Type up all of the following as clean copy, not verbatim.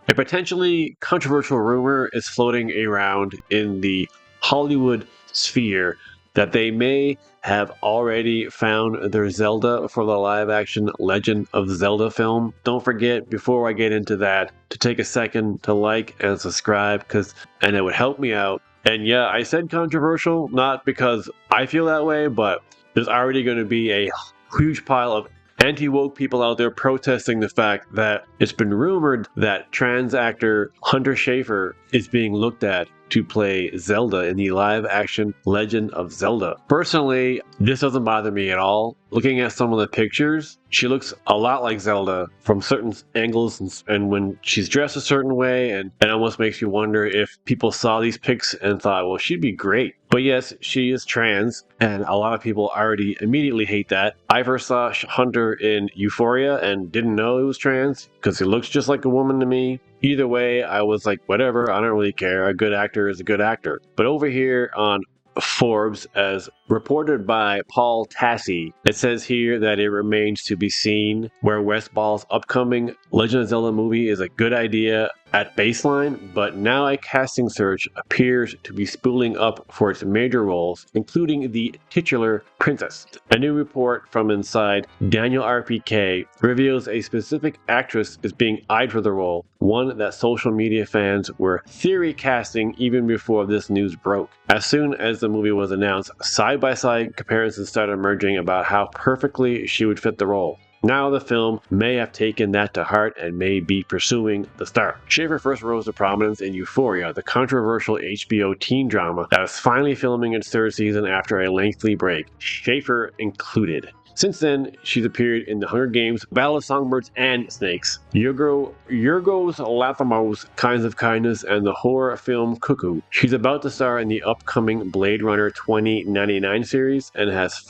A potentially controversial rumor is floating around in the Hollywood sphere that they may have already found their Zelda for the live-action Legend of Zelda film. Don't forget, before I get into that, to take a second to like and subscribe, and it would help me out. And yeah, I said controversial, not because I feel that way, but there's already going to be a huge pile of anti-woke people out there protesting the fact that it's been rumored that trans actor Hunter Schafer is being looked at to play Zelda in the live-action Legend of Zelda. Personally, this doesn't bother me at all. Looking at some of the pictures, she looks a lot like Zelda from certain angles, and when she's dressed a certain way, and it almost makes you wonder if people saw these pics and thought, well, she'd be great. But yes, she is trans, and a lot of people already immediately hate that. I first saw Hunter in Euphoria and didn't know he was trans because he looks just like a woman to me. Either way, I was like, whatever, I don't really care. A good actor is a good actor. But over here on Forbes, as reported by Paul Tassi, it says here that it remains to be seen where Westball's upcoming Legend of Zelda movie is a good idea at baseline, but now a casting search appears to be spooling up for its major roles, including the titular princess. A new report from inside Daniel RPK reveals a specific actress is being eyed for the role, one that social media fans were theory casting even before this news broke. As soon as the movie was announced, side-by-side comparisons started emerging about how perfectly she would fit the role. Now the film may have taken that to heart and may be pursuing the star. Schafer first rose to prominence in Euphoria, the controversial HBO teen drama that is finally filming its third season after a lengthy break, Schafer included. Since then, she's appeared in The Hunger Games, Battle of Songbirds and Snakes, Yorgos Lanthimos' Kinds of Kindness, and the horror film Cuckoo. She's about to star in the upcoming Blade Runner 2099 series and has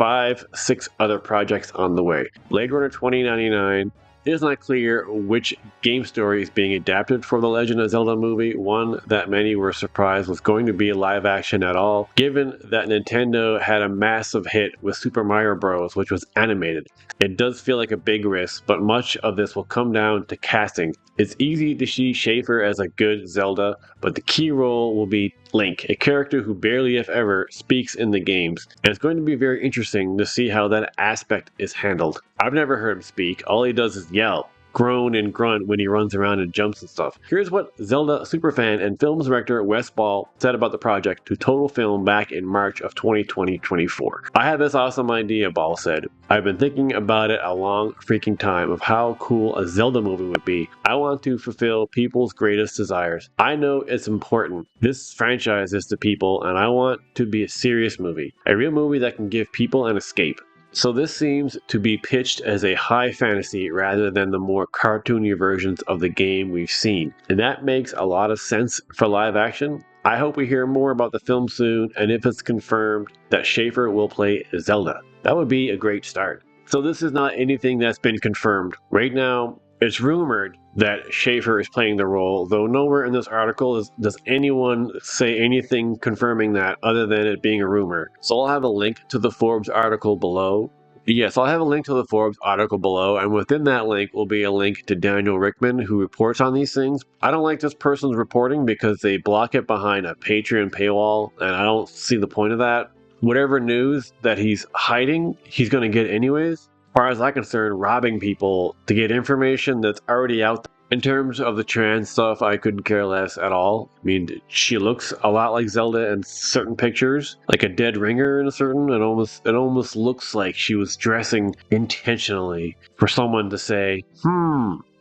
6 other projects on the way. Blade Runner 2099. It is not clear which game story is being adapted for the Legend of Zelda movie, one that many were surprised was going to be live action at all, given that Nintendo had a massive hit with Super Mario Bros., which was animated. It does feel like a big risk, but much of this will come down to casting. It's easy to see Schafer as a good Zelda, but the key role will be Link, a character who barely if ever speaks in the games, and it's going to be very interesting to see how that aspect is handled. I've never heard him speak, all he does is yell, groan, and grunt when he runs around and jumps and stuff. Here's what Zelda superfan and film director Wes Ball said about the project to Total Film back in March of 2024. I had this awesome idea, Ball said. I've been thinking about it a long freaking time of how cool a Zelda movie would be. I want to fulfill people's greatest desires. I know it's important. This franchise is to people, and I want to be a serious movie. A real movie that can give people an escape. So this seems to be pitched as a high fantasy rather than the more cartoony versions of the game we've seen. And that makes a lot of sense for live action. I hope we hear more about the film soon, and if it's confirmed that Schafer will play Zelda. That would be a great start. So this is not anything that's been confirmed. Right now, it's rumored that Schafer is playing the role, though nowhere in this article does anyone say anything confirming that other than it being a rumor. So I'll have a link to the Forbes article below. Yes, I'll have a link to the Forbes article below, and within that link will be a link to Daniel Rickman, who reports on these things. I don't like this person's reporting because they block it behind a Patreon paywall, and I don't see the point of that. Whatever news that he's hiding, he's going to get anyways. As far as I'm concerned, robbing people to get information that's already out there. In terms of the trans stuff, I couldn't care less at all. I mean, she looks a lot like Zelda in certain pictures, like a dead ringer in a certain. It almost looks like she was dressing intentionally for someone to say,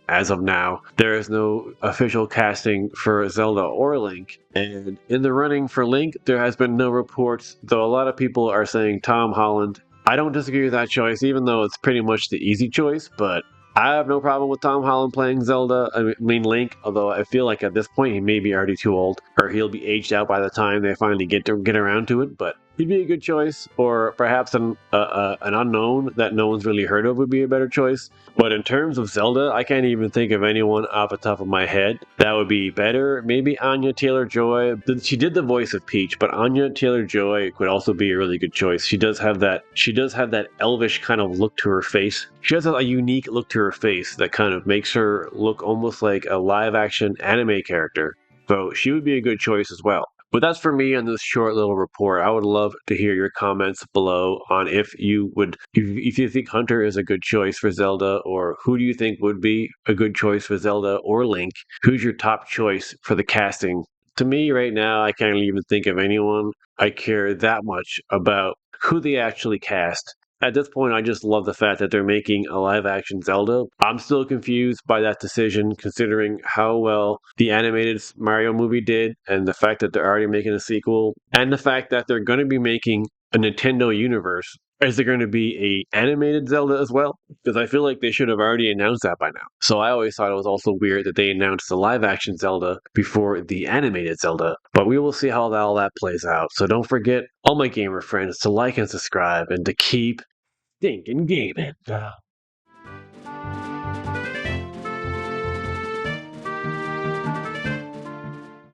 As of now, there is no official casting for Zelda or Link, and in the running for Link, there has been no reports, though a lot of people are saying Tom Holland. I don't disagree with that choice, even though it's pretty much the easy choice, but I have no problem with Tom Holland playing Zelda. I mean Link, although I feel like at this point he may be already too old, or he'll be aged out by the time they finally get around to it. But he'd be a good choice, or perhaps an unknown that no one's really heard of would be a better choice. But in terms of Zelda, I can't even think of anyone off the top of my head that would be better. Maybe Anya Taylor-Joy. She did the voice of Peach, but Anya Taylor-Joy could also be a really good choice. She does have that. She does have that elvish kind of look to her face. She has a unique look to her face that kind of makes her look almost like a live-action anime character. So she would be a good choice as well. But that's for me on this short little report. I would love to hear your comments below on if you think Hunter is a good choice for Zelda, or who do you think would be a good choice for Zelda or Link? Who's your top choice for the casting? To me, right now, I can't even think of anyone I care that much about who they actually cast. At this point, I just love the fact that they're making a live action Zelda. I'm still confused by that decision, considering how well the animated Mario movie did, and the fact that they're already making a sequel, and the fact that they're going to be making a Nintendo universe. Is there going to be a animated Zelda as well? Because I feel like they should have already announced that by now. So I always thought it was also weird that they announced the live action Zelda before the animated Zelda. But we will see how all that plays out. So don't forget, all my gamer friends, to like and subscribe and to keep thinking gaming.